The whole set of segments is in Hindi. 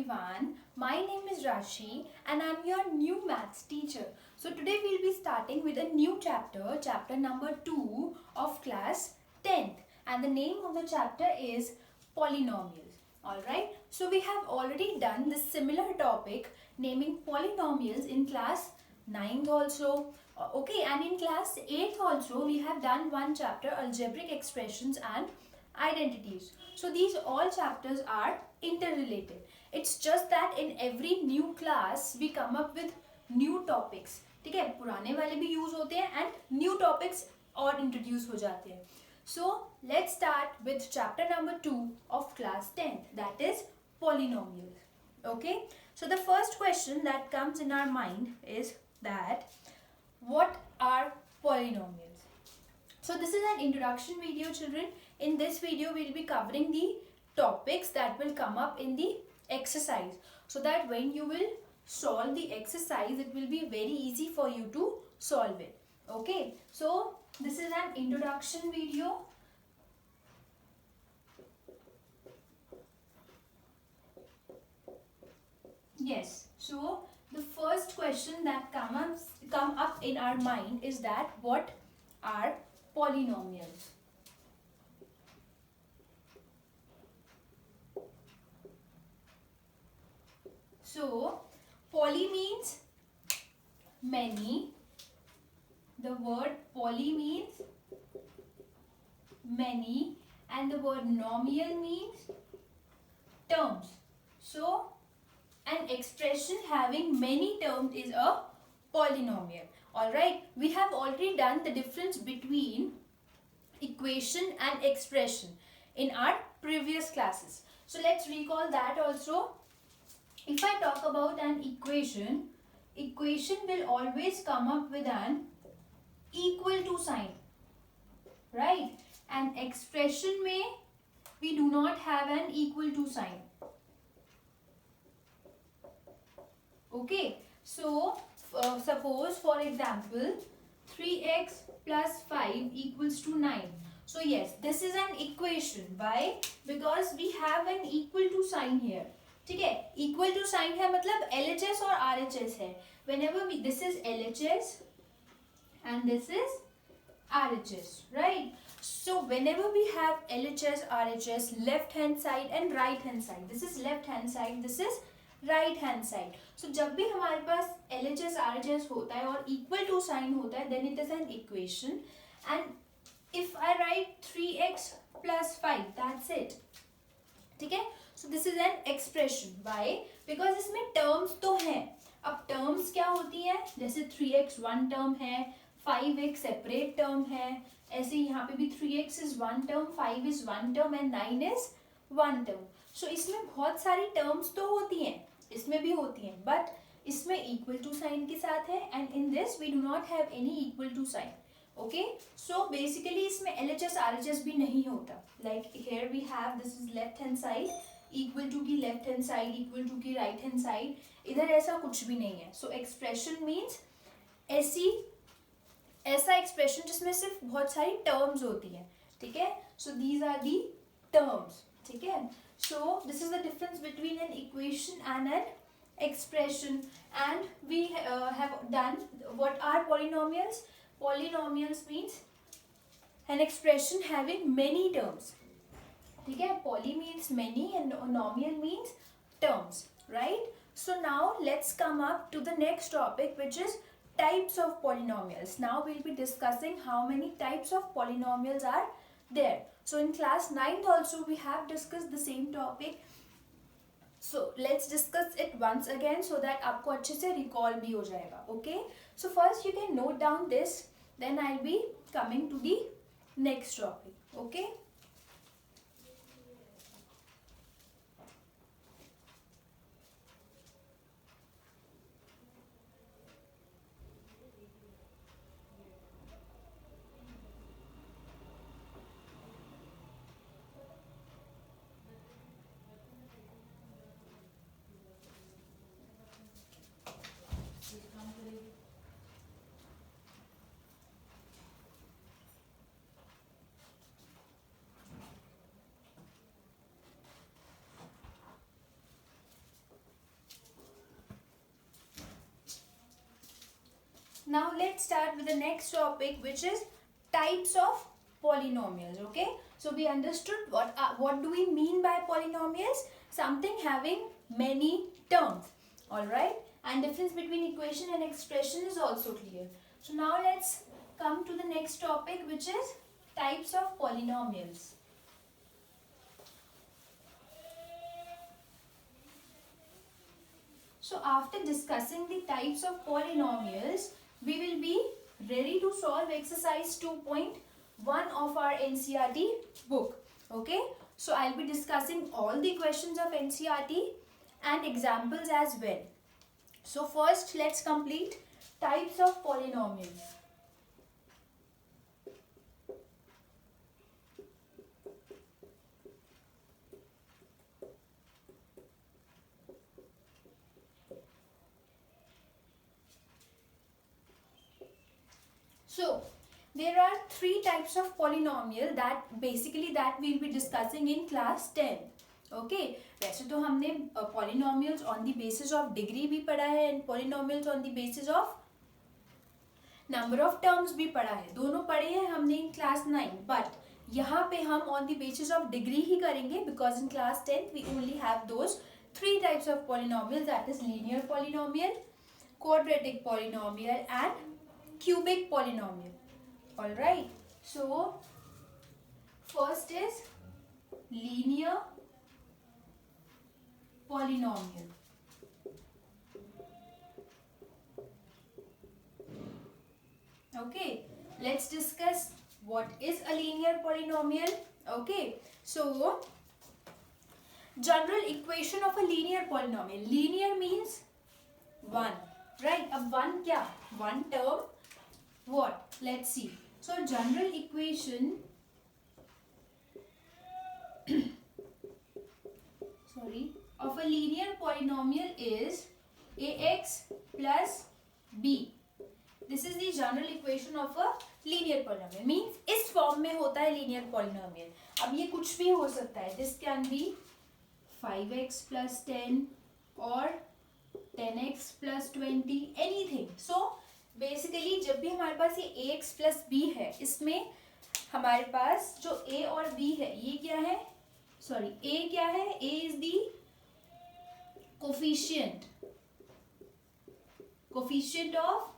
everyone. My name is Rashi and I'm your new maths teacher. So today we'll be starting with a new chapter, chapter number 2 of class 10th. And the name of the chapter is polynomials. Alright, so we have already done this similar topic naming polynomials in class 9th also. Okay, and in class 8th also we have done one chapter, algebraic expressions and identities. So these all chapters are interrelated. It's just that in every new class we come up with new topics. ठीक है, पुराने वाले भी यूज होते हैं and new topics और introduce हो जाते हैं. So let's start with chapter number 2 of class 10th, that is polynomials. Okay, so the first question that comes in our mind is that what are polynomials? So this is an introduction video, children. In this video we will be covering the topics that will come up in the exercise, so that when you will solve the exercise it will be very easy for you to solve it. Okay, so this is an introduction video. Yes, so the first question that come up in our mind is that what are polynomials? So poly means many. The word poly means many and the word nomial means terms. So an expression having many terms is a polynomial. Alright, we have already done the difference between equation and expression in our previous classes. So let's recall that also. If I talk about an equation, equation will always come up with an equal to sign, right? An expression may we do not have an equal to sign. Okay, so suppose for example 3x plus 5 equals to 9. So yes, this is an equation. Why? Because we have an equal to sign here. ठीक है, equal to sign है मतलब LHS और RHS है. Whenever we, this is LHS and this is RHS, right? So whenever we have LHS, RHS, left hand side and right hand side, this is left hand side, this is right hand side. So जब भी हमारे पास LHS, RHS होता है और equal to sign होता है, then it is an equation. And if I write 3x plus 5, that's it. ठीक है? So this is an expression. Why? Because इसमें terms तो हैं. अब terms क्या होती है? जैसे 3x one term है, 5x separate term है. ऐसे यहाँ पे भी 3x is one term, 5 is one term and 9 is one term. So इसमें बहुत सारी terms तो होती हैं, इसमें भी होती हैं, but इसमें equal to sign के साथ है and in this we do not have any equal to sign. Okay, so basically इसमें LHS, RHS भी नहीं होता. Like here we have, this is left hand side, equal to की left hand side, equal to की right hand side. इधर ऐसा कुछ भी नहीं है. So expression means ऐसा expression जिसमें सिर्फ बहुत सारी terms होती हैं. ठीक है? So these are the terms. ठीक है? So this is the difference between an equation and an expression. And we have done what are polynomials. Polynomials means an expression having many terms. ठीक है? Poly means many and nomial means terms, right? So now let's come up to the next topic, which is types of polynomials. Now we'll be discussing how many types of polynomials are there. So in class 9th also we have discussed the same topic. So let's discuss it once again so that आपको अच्छे से recall भी हो जाएगा. Okay? So first you can note down this. Then I'll be coming to the next topic. Okay? now let's start with the next topic, which is types of polynomials. Okay, so we understood what do we mean by polynomials? Something having many terms. All right, and difference between equation and expression is also clear. So now let's come to the next topic, which is types of polynomials. So after discussing the types of polynomials, we will be ready to solve exercise 2.1 of our NCERT book. Okay, so I'll be discussing all the questions of NCERT and examples as well. So first, let's complete types of polynomials. So there are three types of polynomial that we'll be discussing in class 10. Okay, वैसे तो हमने polynomials on the basis of degree भी पढ़ा है and polynomials on the basis of number of terms भी पढ़ा है, दोनों पढ़े हैं हमने in class 9, but यहाँ पे हम on the basis of degree ही करेंगे because in class 10 we only have those three types of polynomials, that is linear polynomial, quadratic polynomial and cubic polynomial. All right, so first is linear polynomial. Okay, let's discuss what is a linear polynomial. Okay, so general equation of a linear polynomial. Linear means one, right? अब one क्या? One term. What? Let's see. So general equation of a linear polynomial is ax plus b. This is the general equation of a linear polynomial. Means इस form में होता है linear polynomial. अब ये कुछ भी हो सकता है. This can be 5x plus 10 or 10x plus 20, anything. So basically जब भी हमारे पास ये ax प्लस b है, इसमें हमारे पास जो a और b है, ये क्या है? सॉरी, a क्या है? a is the coefficient of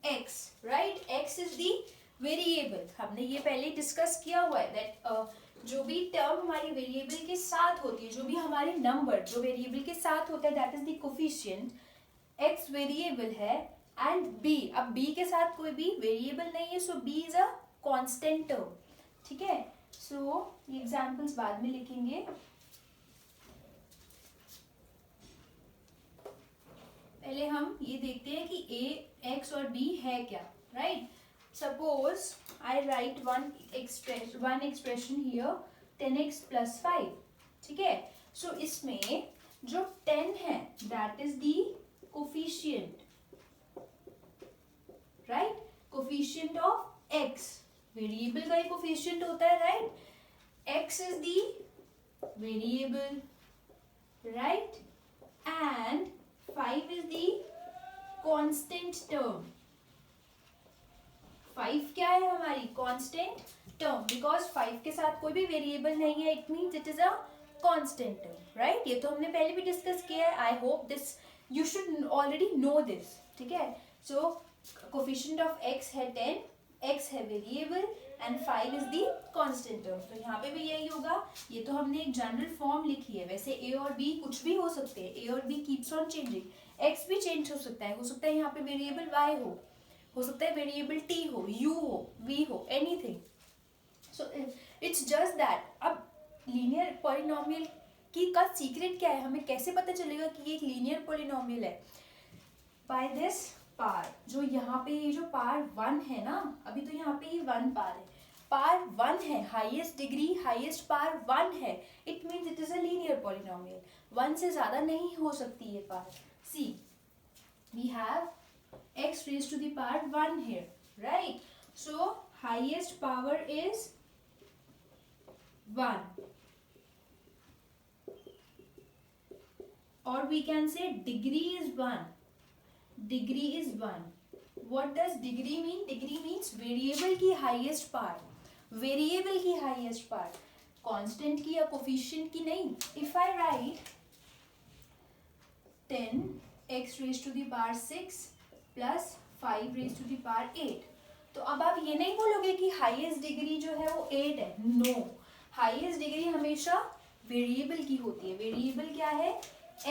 x, right? x is the variable. हमने ये पहले डिस्कस किया हुआ है दैट जो भी टर्म हमारी वेरिएबल के साथ होती है, जो भी हमारे नंबर जो वेरिएबल के साथ होता है, that is the coefficient. x variable है एंड b, अब b के साथ कोई भी वेरिएबल नहीं है, सो b is a constant term. ठीक है, सो ये एग्जांपल्स बाद में लिखेंगे. पहले हम ये देखते हैं कि a, x और b है क्या, right? Suppose I right one expression here 10x plus 5. ठीक है, सो इसमें जो 10 है that is the coefficient, right? Coefficient of x, variable का ही कोफिशिएंट होता है, right? x is the variable, right? And 5 is the constant term. 5 क्या है हमारी? कांस्टेंट टर्म, बिकॉज 5 के साथ कोई भी वेरिएबल नहीं है, it means it is a constant term, right? ये तो हमने पहले भी डिस्कस किया है. आई hope this you should already know this. ठीक है, सो कोफिशिएंट ऑफ x है 10, x है variable and 5 is the constant term. तो यहाँ पे भी यही होगा. ये तो हमने एक जनरल फॉर्म लिखी है. वैसे a और b कुछ भी हो सकते हैं, a और b keeps on changing. x भी चेंज हो सकता है यहाँ पे वेरिएबल y हो सकता है वेरिएबल t हो, u हो, v हो, anything. So it's just that. अब लीनियर पॉलिनोमियल की का सीक्रेट क्या है? हमें कैसे पता चलेगा कि ये एक लीनियर पॉलिनोमियल है? बाय दिस पार. जो यहाँ पे ये जो पार 1 है ना, अभी तो यहाँ पे ये 1 पार है, पार 1 है, हाईएस्ट डिग्री हाईएस्ट पार 1 है, it means it is a linear polynomial. 1 से ज्यादा नहीं हो सकती है power. See, we have x raised to the power 1 here, right? So highest power is 1, or we can say degree is 1. Degree is 1. What does degree mean? Degree means variable की हाईएस्ट पार्ट, वेरिएबल की हाईएस्ट पार्ट, कांस्टेंट की या कोफिशिएंट की नहीं. If I right 10x raised to the power 6 plus 5 raised to the power 8. तो अब आप ये नहीं बोलोगे कि हाईएस्ट डिग्री जो है वो 8 है. नो, हाईएस्ट डिग्री हमेशा वेरिएबल की होती है. वेरिएबल क्या है?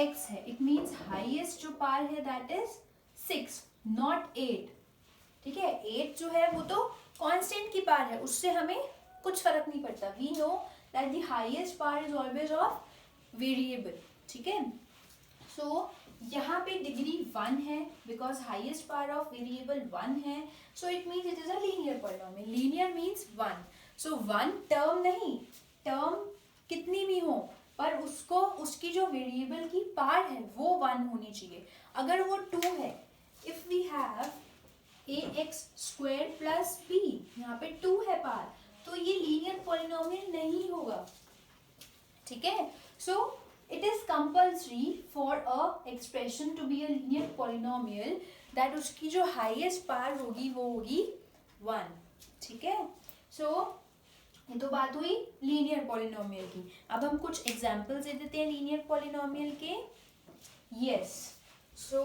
x है. इट मीन्स हाईएस्ट जो पावर है दैट इज 6, नॉट 8. ठीक है, 8 जो है वो तो कांस्टेंट की पावर है, उससे हमें कुछ फर्क नहीं पड़ता. We know that the highest power is always of variable. ठीक है, सो यहाँ पे डिग्री 1 है because highest power of variable 1 है. So it means it is a linear polynomial. Linear means 1. So 1 term नहीं, टर्म कितनी भी हो पर उसको उसकी जो वेरिएबल की पार्ट है वो 1 होनी चाहिए. अगर वो 2 है, if we have ax square plus b, यहाँ पे 2 है पार, तो ये लीनियर पॉलिनोमियल नहीं होगा. ठीक है, सो it is compulsory for a expression to be a linear polynomial that उसकी जो highest power होगी वो होगी 1. ठीक है, so ये तो बात हुई लीनियर पॉलिनोमियल की. अब हम कुछ एग्जांपल्स दे देते हैं लीनियर पॉलिनोमियल के. यस, सो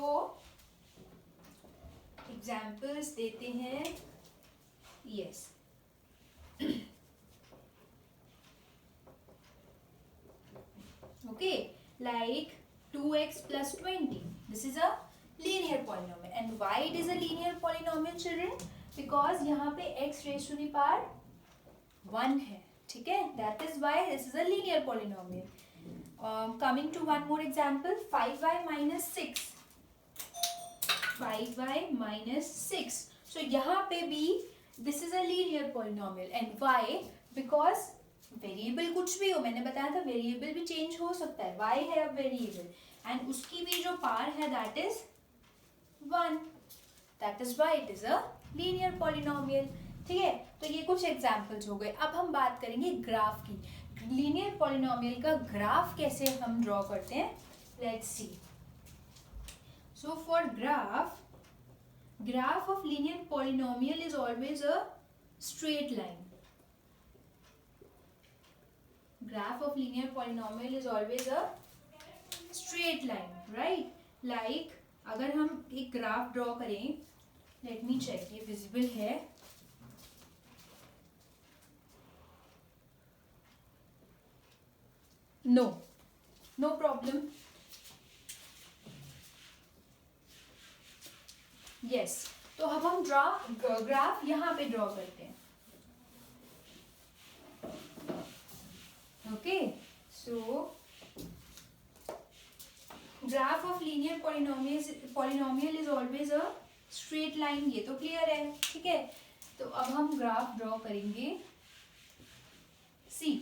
एग्जांपल्स देते हैं. Yes, okay, like 2x plus 20. This is a linear polynomial. And why it is a linear polynomial, children? Because यहाँ पे x raised to the power 1 है. ठीक है, that is why this is a linear polynomial. Coming to one more example, 5y minus 6. 5y minus 6. So यहाँ पे भी this is a linear polynomial. And why? Because variable कुछ भी हो, मैंने बताया था वेरिएबल भी चेंज हो सकता है. y है अब वेरिएबल एंड उसकी भी जो पावर है that is 1. That is why it is a linear polynomial. ठीक है, तो ये कुछ एग्जांपल्स हो गए. अब हम बात करेंगे ग्राफ की. लीनियर पॉलिनोमियल का ग्राफ कैसे हम ड्रॉ करते हैं, let's see. So for graph of linear polynomial is always a straight line. Graph of linear polynomial is always a straight line, right? Like अगर हम एक ग्राफ ड्रॉ करें, let me check ये visible है. No problem. Yes, तो अब हम ग्राफ यहाँ पे ड्रॉ करते हैं. Okay, so graph of linear polynomial is always a straight line. ये तो क्लियर है. ठीक है, तो अब हम ग्राफ ड्रॉ करेंगे. सी,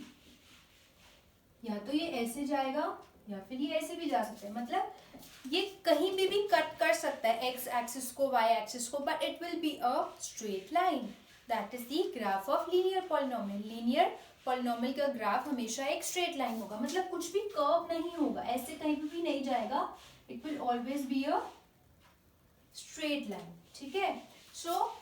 या तो ये ऐसे जाएगा या फिर ये ऐसे भी जा सकता है. मतलब ये कहीं भी कट कर सकता है x एक्सिस को, y एक्सिस को, but it will be a straight line. That is the graph of linear polynomial. Linear polynomial का ग्राफ हमेशा एक स्ट्रेट लाइन होगा, मतलब कुछ भी कर्व नहीं होगा, ऐसे कहीं भी नहीं जाएगा. It will always be a straight line. ठीक है, सो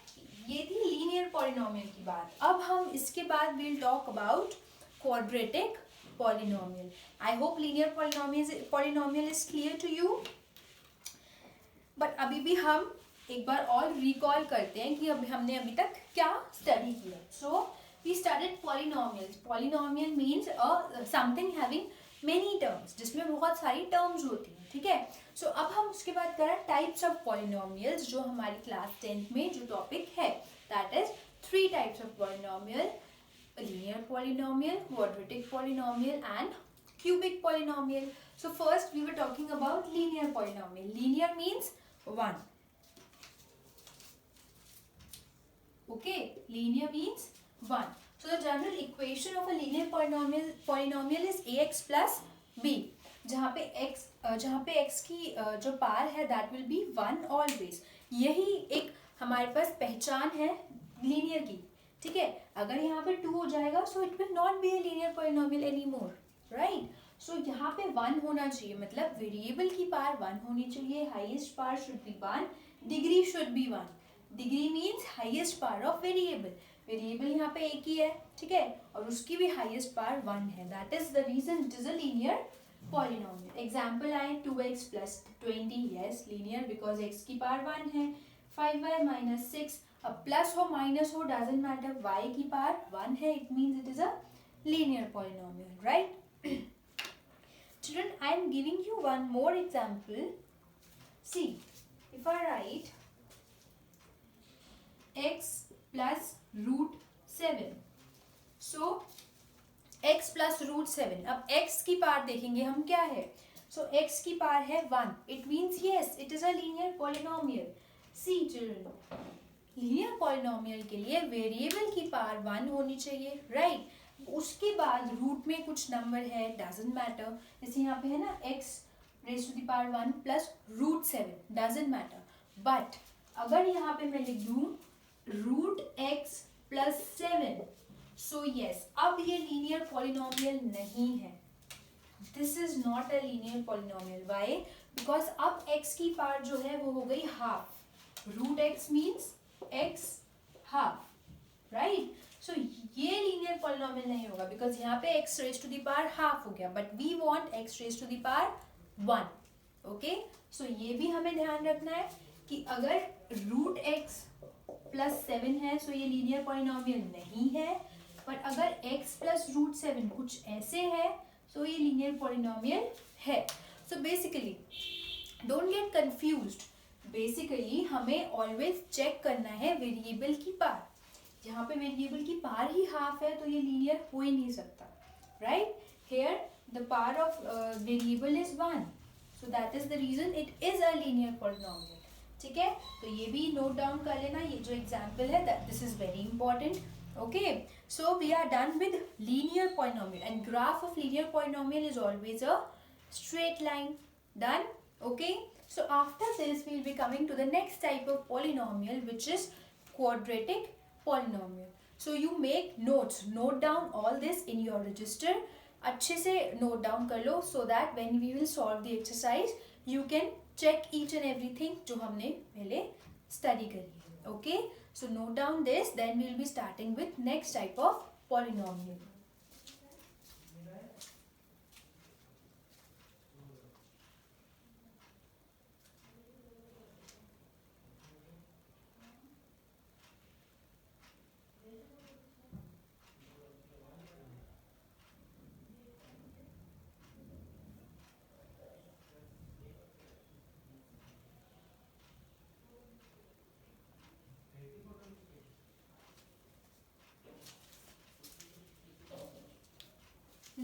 ये थी लीनियर पॉलिनोमियल की बात. अब हम इसके बाद will talk about quadratic polynomial. I hope linear polynomial is clear to you. But अभी भी हम एक बार और रिकॉल करते हैं कि हमने अभी तक क्या स्टडी किया. सो we studied polynomials. Polynomial means something having many terms, जिसमें बहुत सारी terms होती हैं. ठीक है, सो अब हम उसके बाद करें टाइप्स ऑफ पॉलिनोमियल्स, जो हमारी क्लास 10th में जो टॉपिक है. That is 3 types of polynomial: linear polynomial, quadratic polynomial and cubic polynomial. So first we were talking about linear polynomial. Linear means 1. Okay, linear means 1. So the general equation of a linear polynomial is ax plus b, जहाँ पे x की जो पावर है that will be 1 always. यही एक हमारे पास पहचान है लीनियर की. ठीक है, अगर यहाँ पे 2 हो जाएगा so it will not be a linear polynomial anymore, right? So यहाँ पे 1 होना चाहिए, मतलब वेरिएबल की पावर 1 होनी चाहिए, highest power should be 1, degree should be 1. Degree means highest power of variable, variable यहाँ पे एक ही है, ठीक है, और उसकी भी हाईएस्ट पावर 1 है, that is the reason it is a linear polynomial. Example आए 2x plus 20, yes linear because x की पावर 1 है. 5y माइनस 6, अब प्लस हो माइनस हो डजेंट मैटर, y की पावर 1 है, it means it is a linear polynomial, right. Children, I am giving you one more example. See, if I write x plus root 7, so x plus root 7, अब x की पावर देखेंगे हम क्या है, so x की पावर है 1, it means yes it is a linear polynomial. See children, linear polynomial के लिए वेरिएबल की पावर 1 होनी चाहिए, राइट. उसके बाद रूट में कुछ नंबर है, डजेंट मैटर, जैसे यहाँ पे है ना x raise to the power 1 plus root 7, doesn't matter. But अगर यहाँ पे मैं लिख दूँ root x plus 7, so yes अब ये लीनियर पॉलिनोमियल नहीं है. This is not a linear polynomial. Why? Because अब x की पावर जो है वो हो गई half. Root x means x half, right. So ये लीनियर पॉलिनोमियल नहीं होगा बिकॉज यहाँ पे x raise to the power half हो गया, but we want x raise to the power 1. Okay, so ये भी हमें ध्यान रखना है कि अगर रूट x प्लस 7 है सो ये लीनियर पॉलिनोमियल नहीं है, पर अगर x प्लस रूट 7 कुछ ऐसे है सो ये लीनियर पॉलिनोमियल है. So basically don't get confused. Basically हमें ऑलवेज चेक करना है वेरिएबल की पावर. यहाँ पे वेरिएबल की पावर ही हाफ है तो ये लीनियर हो ही नहीं सकता, right. Here the power of variable is 1, so that is the reason it is a linear polynomial. ठीक है, तो ये भी नोट डाउन कर लेना, ये जो एग्जाम्पल है that this is very important. Okay, so we are done with linear polynomial and graph of linear polynomial is always a straight line. Done. Okay, so after this we will be coming to the next type of polynomial which is quadratic polynomial. So you make notes, note down all this in your register. अच्छे से note down कर लो so that when we will solve the exercise you can check each and everything जो हमने पहले study करी है. Okay, so note down this, then we will be starting with next type of polynomial.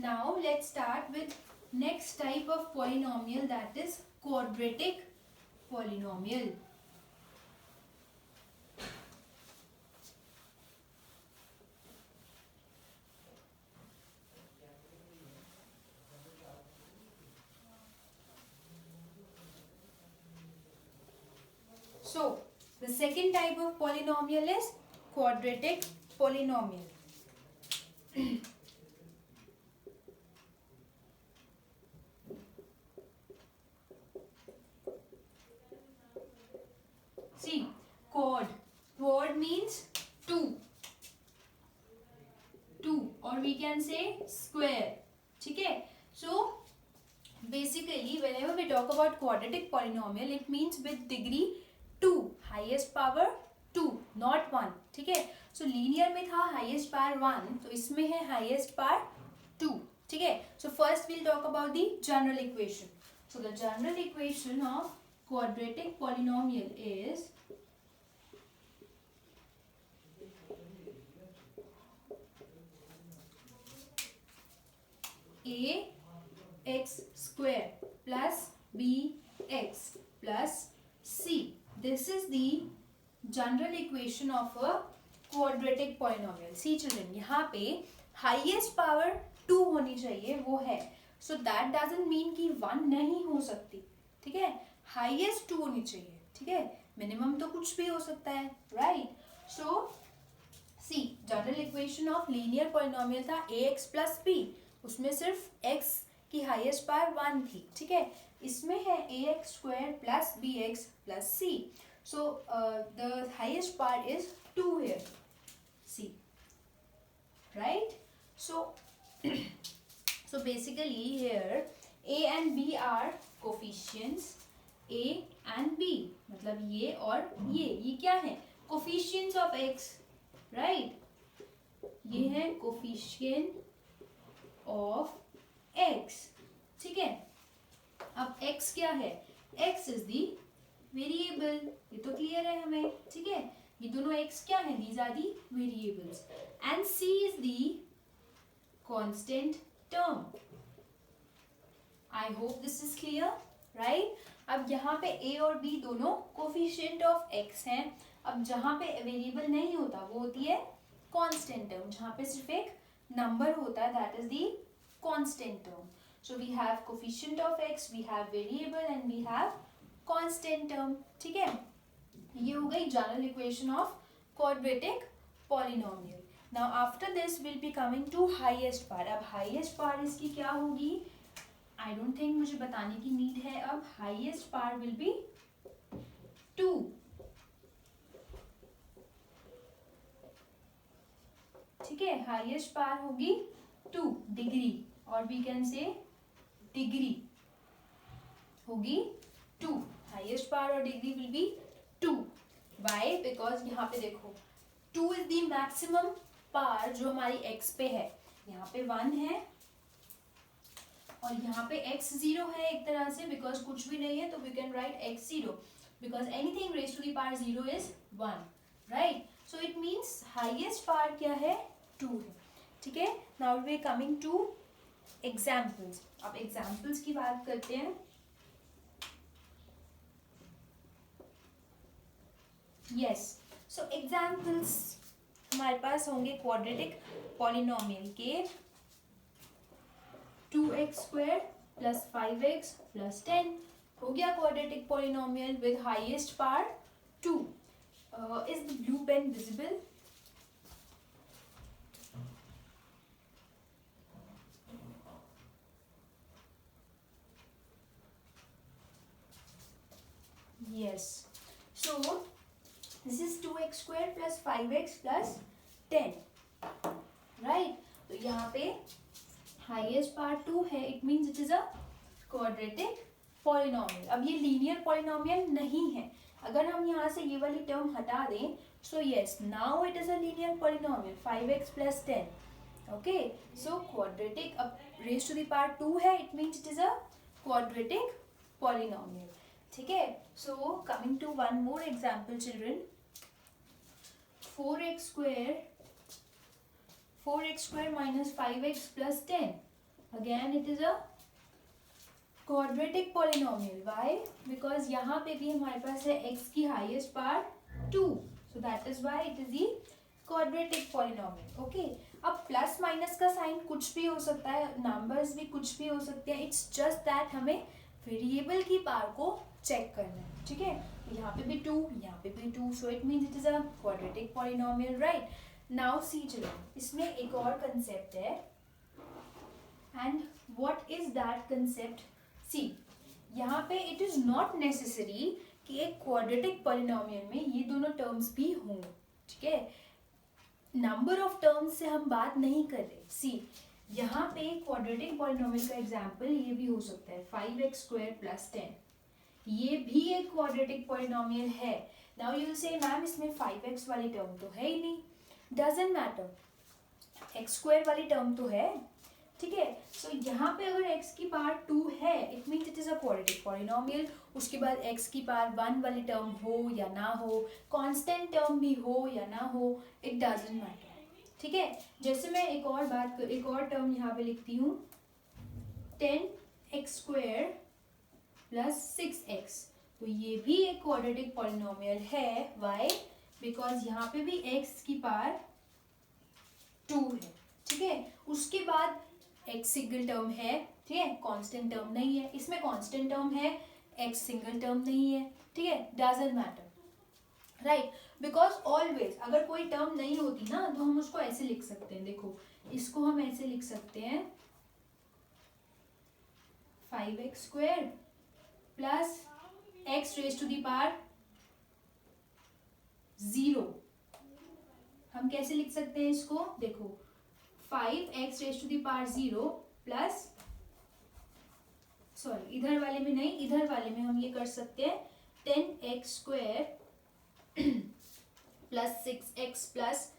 Now let's start with next type of polynomial, that is quadratic polynomial. So the second type of polynomial is quadratic polynomial. See, quad means 2 or we can say square. ठीक है, so basically whenever we talk about quadratic polynomial it means with degree 2, highest power 2, not 1. ठीक है, so linear में था highest power 1, तो इसमें है highest power 2. ठीक है, so first we'll talk about the general equation. So the general equation of quadratic polynomial is ax square plus bx plus c. This is the general equation of a quadratic polynomial. See children, यहाँ पे highest power 2 होनी चाहिए, वो है. So that doesn't mean कि 1 नहीं हो सकती. ठीक है, highest 2 होनी चाहिए. ठीक है, मिनिमम तो कुछ भी हो सकता है, right? So see, general equation of linear polynomial था ax प्लस b, उसमें सिर्फ x की हाईएस्ट पावर 1 थी. ठीक है, इसमें है ax square plus bx plus c. So the highest part is 2 here. See, right? So so basically here a and b are coefficients. a and b मतलब ये और ये क्या है? coefficients of x, right? ये है coefficient of x, ठीक है? अब x क्या है? x is the वेरिएबल, ये तो क्लियर है हमें, ठीक है? ये दोनों x क्या है? These are the variables and c is the constant term. I hope this is clear, right? अब यहाँ पे a और b दोनों कोफिशिएंट ऑफ x हैं. अब जहाँ पे वेरिएबल नहीं होता वो होती है कांस्टेंट टर्म. जहाँ पे सिर्फ एक नंबर होता है that is the constant term. So we have coefficient of x, we have variable and we have constant term, ठीक है? ये हो गई general equation of quadratic polynomial. Now after this will be coming to highest part. अब हाईएस्ट पार्ट इसकी क्या होगी? आई डोंट थिंक मुझे बताने की नीड है. अब हाईएस्ट पार्ट विल बी 2. ठीक है, हाईएस्ट पार्ट होगी 2 डिग्री, और वी कैन से डिग्री होगी 2. हाईएस्ट पावर और degree will be 2. Why? Because यहाँ पे देखो 2 इज द मैक्सिमम पावर जो हमारी x पे है. यहाँ पे 1 है और यहाँ पे x 0 है एक तरह से, बिकॉज कुछ भी नहीं है तो we can write x 0 because anything raise to the power 0 is 1, right? So it means highest power क्या है? 2 है, ठीक है? Now we are coming to examples. अब एग्जाम्पल्स की बात करते हैं. यस, सो एग्जाम्पल्स हमारे पास होंगे क्वाड्रेटिक पॉलिनोमियल के 2x² + 5x + 10. हो गया quadratic polynomial with highest power 2. Is the blue pen visible? Yes. So this is 2x² + 5x + 10, right? तो यहाँ पे हाईएस्ट पार्ट 2 है, it means it is a quadratic polynomial. अब ये लीनियर पॉलिनोमियल नहीं है. अगर हम यहाँ से ये वाली टर्म हटा दें, so yes, now it is a linear polynomial 5x + 10. Okay, so quadratic, अब रेज टू द पावर 2 है, it means it is a quadratic polynomial, ठीक है? So coming to one more example children. 4x² - 5x + 10. Again it is a quadratic polynomial. Why? Because यहाँ पे भी हमारे पास है x की highest power 2. So that is why it is the quadratic polynomial. Okay. अब प्लस माइनस का साइन कुछ भी हो सकता है, नंबर्स भी कुछ भी हो सकते हैं. इट्स जस्ट दैट हमें वेरिएबल की पावर को चेक करना है, ठीक है? यहाँ पे भी 2, यहाँ पे भी 2. So it means it is a quadratic polynomial, right? Now see children, इसमें एक और कंसेप्ट है. And what is that concept? See, यहाँ पे इट इज नॉट नेसेसरी कि एक क्वाड्रेटिक पॉलिनोमियल में ये दोनों टर्म्स भी हों, ठीक है? नंबर ऑफ टर्म्स से हम बात नहीं कर रहे. सी, यहाँ पे क्वाड्रेटिक पॉलिनोमियल का एग्जांपल ये भी हो सकता है 5x² + 10. ये भी एक क्वाड्रेटिक पॉलिनोमियल है. Now you will say ma'am इसमें 5x वाली टर्म तो है ही नहीं. डजंट मैटर, x² वाली टर्म तो है, ठीक है? सो यहाँ पे अगर x की पावर 2 है, it means it is a quadratic polynomial. उसके बाद x की पावर 1 वाली टर्म हो या ना हो, कांस्टेंट टर्म भी हो या ना हो, इट डजंट मैटर, ठीक है? जैसे मैं एक और टर्म यहाँ पे लिखती हूँ 10x² + 6x. तो ये भी एक क्वाड्रेटिक पॉलिनोमियल है. व्हाई? बिकॉज यहाँ पे भी x की पावर 2 है, ठीक है? उसके बाद x सिंगल टर्म है, ठीक है? कांस्टेंट टर्म नहीं है. इसमें कांस्टेंट टर्म है, x सिंगल टर्म नहीं है, ठीक है? Doesn't matter, right? Because always अगर कोई टर्म नहीं होती ना तो हम उसको ऐसे लिख सकते हैं. देखो, इसको हम ऐसे लिख सकते हैं 5x² + x raised to the power 0। हम कैसे लिख सकते हैं इसको, देखो 5x raise to the power 0 plus, sorry इधर वाले में नहीं, इधर वाले में हम ये कर सकते हैं 10x square plus 6x plus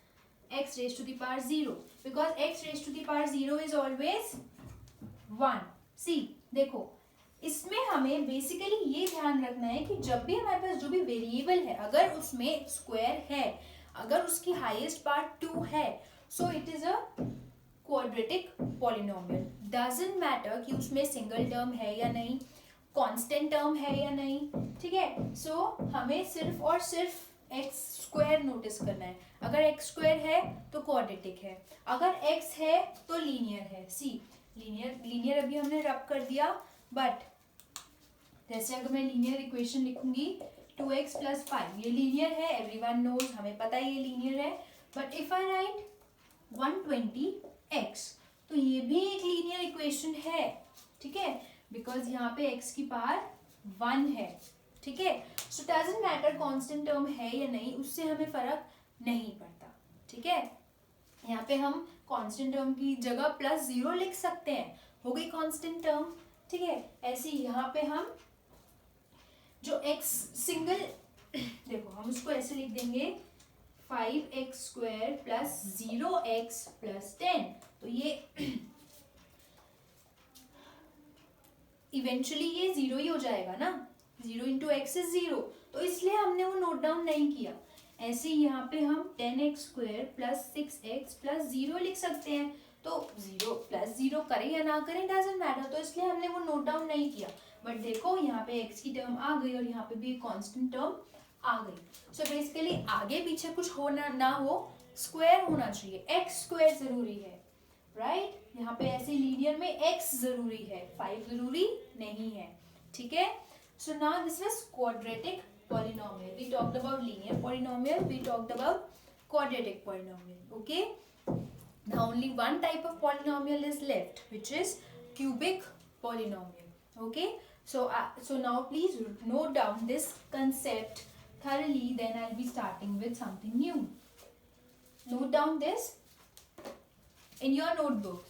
x raised to the power 0, because x raised to the power 0 is always 1. See, देखो इसमें हमें बेसिकली ये ध्यान रखना है कि जब भी हमारे पास जो भी वेरिएबल है, अगर उसमें स्क्वायर है, अगर उसकी हाईएस्ट पार्ट 2 है, so it is a quadratic polynomial. Doesn't matter कि उसमें सिंगल टर्म है या नहीं, कांस्टेंट टर्म है या नहीं, ठीक है. सो हमें सिर्फ और सिर्फ एक्स स्क्वायर नोटिस करना है. अगर एक्स स्क्वायर है तो क्वाड्रेटिक है, अगर एक्स है तो लीनियर है. सी, लीनियर अभी हमने रब कर दिया, बट जैसे अगर मैं लीनियर इक्वेशन लिखूंगी 2x प्लस 5, ये लीनियर है, एवरीवन नोज, हमें पता है ये लीनियर है. But if I right 120x, तो ये भी एक लीनियर इक्वेशन है, ठीक है, बिकॉज यहाँ पे x की पावर 1 है, ठीक है. सो डजंट मैटर कांस्टेंट टर्म है या नहीं, उससे हमें फर्क नहीं पड़ता, ठीक है. यहाँ पे हम कांस्टेंट टर्म की जगह प्लस 0 लिख सकते हैं, हो गई कांस्टेंट टर्म, ठीक है. ऐसे यहाँ पे हम जो x सिंगल, देखो हम उसको ऐसे लिख देंगे 5x square plus 0x plus 10, तो ये इवेंचुअली ये 0 ही हो जाएगा ना, 0 इंटू एक्स इज 0, तो इसलिए हमने वो नोट डाउन नहीं किया. ऐसे यहाँ पे हम 10x square plus 6x plus 0 लिख सकते हैं, तो 0 प्लस 0 करें या ना करें डजंट मैटर, तो इसलिए हमने वो नोट डाउन नहीं किया. बट देखो यहाँ पे x की टर्म आ गई और यहाँ पे भी एक कांस्टेंट टर्म आ गई. सो बेसिकली आगे पीछे कुछ हो ना हो, स्क्वायर होना चाहिए, x स्क्वायर जरूरी है, राइट. यहाँ पे ऐसे लीनियर में x जरूरी है, 5 जरूरी नहीं है, ठीक है. So now this was quadratic polynomial. We talked about linear polynomial. We talked about quadratic polynomial. Okay. Now only one type of polynomial is left, which is cubic polynomial. Okay. So now please note down this concept thoroughly. Then I'll be starting with something new. Note down this in your notebooks.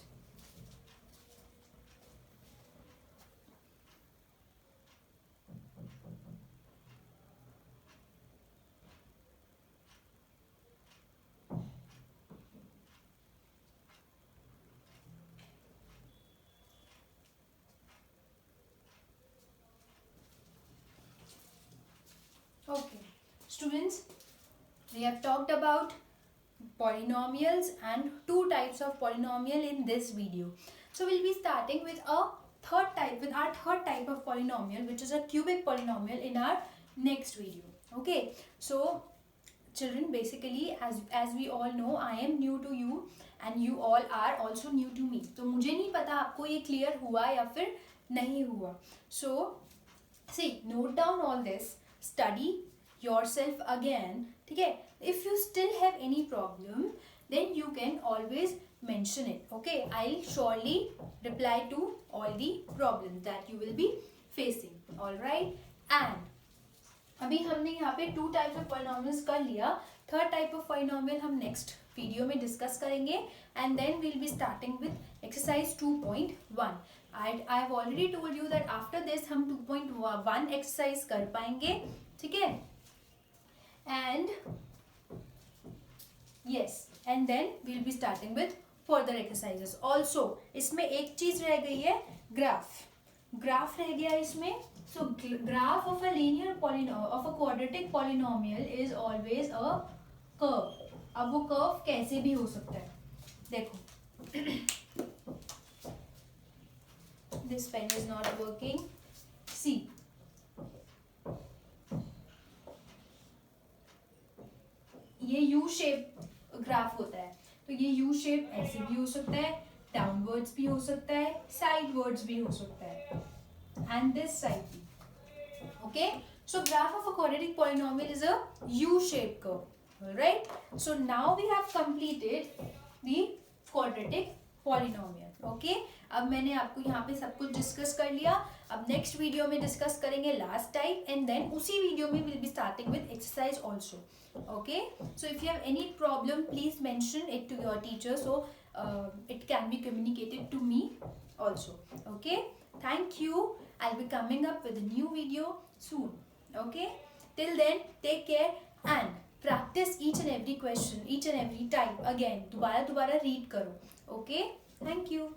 Okay, students, we have talked about polynomials and two types of polynomial in this video. So we'll be starting with our third type of polynomial, which is a cubic polynomial, in our next video. Okay, so children, basically as we all know, I am new to you and you all are also new to me. तो मुझे नहीं पता आपको ये clear हुआ या फिर नहीं हुआ. So see, note down all this, study yourself again, ठीक है. If you still have any problem, then you can always mention it. Okay, I'll surely reply to all the problems that you will be facing. All right, and अभी हमने यहाँ पे 2 types of polynomials कर लिया. थर्ड टाइप ऑफ polynomial हम नेक्स्ट वीडियो में डिस्कस करेंगे, and then we'll be starting with exercise 2.1. I have already told you that after this हम 2.1 exercise कर पाएंगे, ठीक है. And yes, and then we'll be starting with further exercises. Also इसमें एक चीज रह गई है, ग्राफ रह गया इसमें. So graph of a linear polynomial, of a quadratic polynomial is always a curve. अब वो curve कैसे भी हो सकता है, देखो. This pen is not working. See, ये U shape ग्राफ होता है, तो ये U shape ऐसे भी हो सकता है, डाउनवर्ड्स भी हो सकता है, साइडवर्ड्स भी हो सकता है, and this side भी. Okay, so graph of a quadratic polynomial is a U-shaped curve. All right, so now we have completed the quadratic polynomial. Okay, अब मैंने आपको यहाँ पे सब कुछ डिस्कस कर लिया. अब नेक्स्ट वीडियो में डिस्कस करेंगे लास्ट टाइप एंड देन उसी वीडियो में will be starting with exercise also. Okay, so if you have any problem, please mention it to your teacher so it can be communicated to me also. Okay, thank you. I'll be coming up with a new video soon. Okay, till then take care and practice each and every question, each and every type again. दोबारा read करो. Okay, thank you.